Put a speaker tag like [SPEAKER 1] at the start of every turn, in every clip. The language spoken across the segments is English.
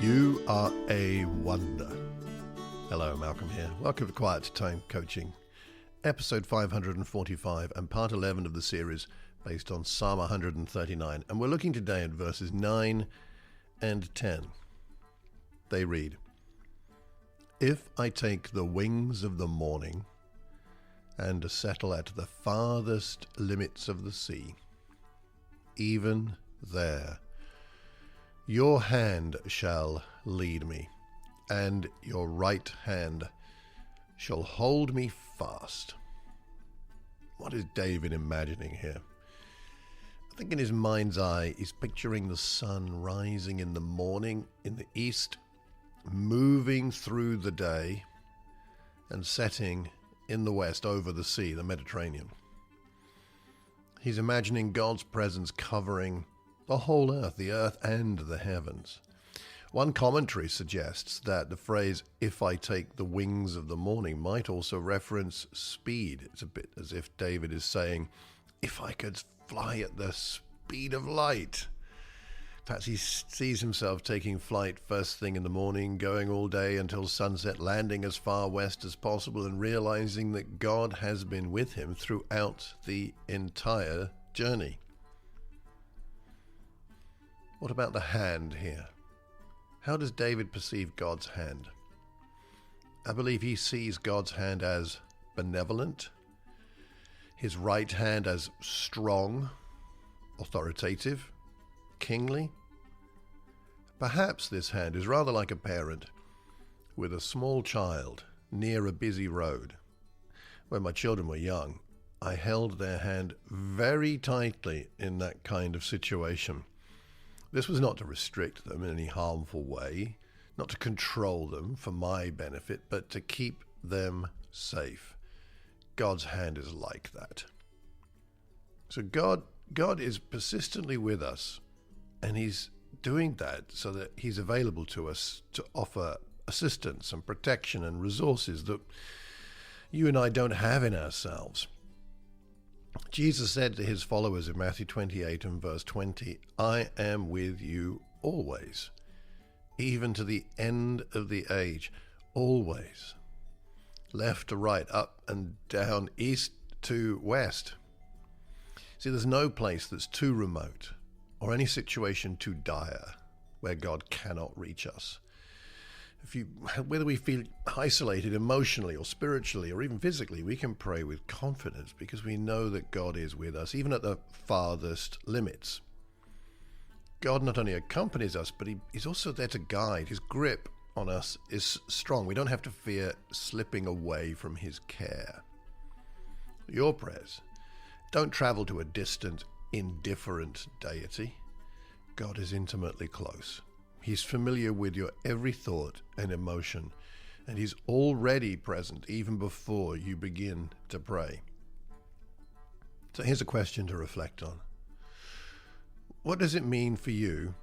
[SPEAKER 1] You are a wonder. Hello, Malcolm here. Welcome to Quiet Time Coaching, episode 545 and part 11 of the series based on Psalm 139. And we're looking today at verses 9 and 10. They read, "If I take the wings of the morning and settle at the farthest limits of the sea, even there your hand shall lead me, and your right hand shall hold me fast." What is David imagining here? I think in his mind's eye, he's picturing the sun rising in the morning in the east, moving through the day, and setting in the west over the sea, the Mediterranean. He's imagining God's presence covering the whole earth, the earth and the heavens. One commentary suggests that the phrase, "if I take the wings of the morning," might also reference speed. It's a bit as if David is saying, if I could fly at the speed of light. Perhaps he sees himself taking flight first thing in the morning, going all day until sunset, landing as far west as possible, and realizing that God has been with him throughout the entire journey. What about the hand here? How does David perceive God's hand? I believe he sees God's hand as benevolent, his right hand as strong, authoritative, kingly. Perhaps this hand is rather like a parent with a small child near a busy road. When my children were young, I held their hand very tightly in that kind of situation. This was not to restrict them in any harmful way, not to control them for my benefit, but to keep them safe. God's hand is like that. So God is persistently with us, and he's doing that so that he's available to us to offer assistance and protection and resources that you and I don't have in ourselves. Jesus said to his followers in Matthew 28 and verse 20, "I am with you always, even to the end of the age," always. Left to right, up and down, east to west. See, there's no place that's too remote or any situation too dire where God cannot reach us. Whether we feel isolated emotionally or spiritually or even physically, we can pray with confidence because we know that God is with us, even at the farthest limits. God not only accompanies us, but he's also there to guide. His grip on us is strong. We don't have to fear slipping away from his care. Your prayers don't travel to a distant, indifferent deity. God is intimately close. He's familiar with your every thought and emotion, and he's already present even before you begin to pray. So here's a question to reflect on. What does it mean for you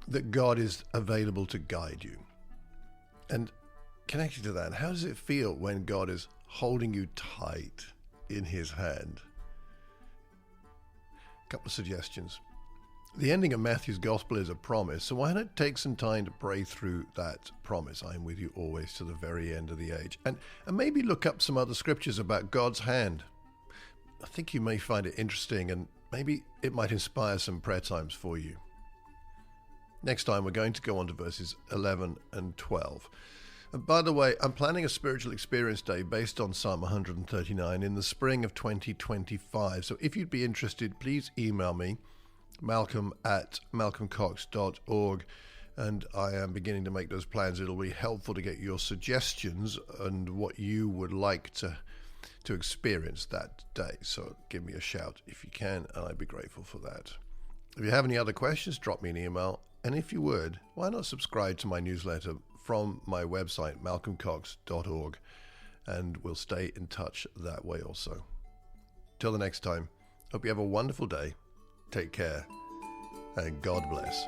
[SPEAKER 1] that God is available to guide you? And connected to that, how does it feel when God is holding you tight in his hand? A couple of suggestions. The ending of Matthew's Gospel is a promise, so why not take some time to pray through that promise, "I am with you always to the very end of the age," and maybe look up some other scriptures about God's hand. I think you may find it interesting, and maybe it might inspire some prayer times for you. Next time, we're going to go on to verses 11 and 12. And by the way, I'm planning a spiritual experience day based on Psalm 139 in the spring of 2025, so if you'd be interested, please email me, malcolm@malcolmcox.org, and I am beginning to make those plans. It'll be helpful to get your suggestions and what you would like to experience that day. So give me a shout if you can, and I'd be grateful for that. If you have any other questions, drop me an email, and if you would, why not subscribe to my newsletter from my website, malcolmcox.org, and we'll stay in touch that way also. Till the next time, hope you have a wonderful day. Take care, and God bless.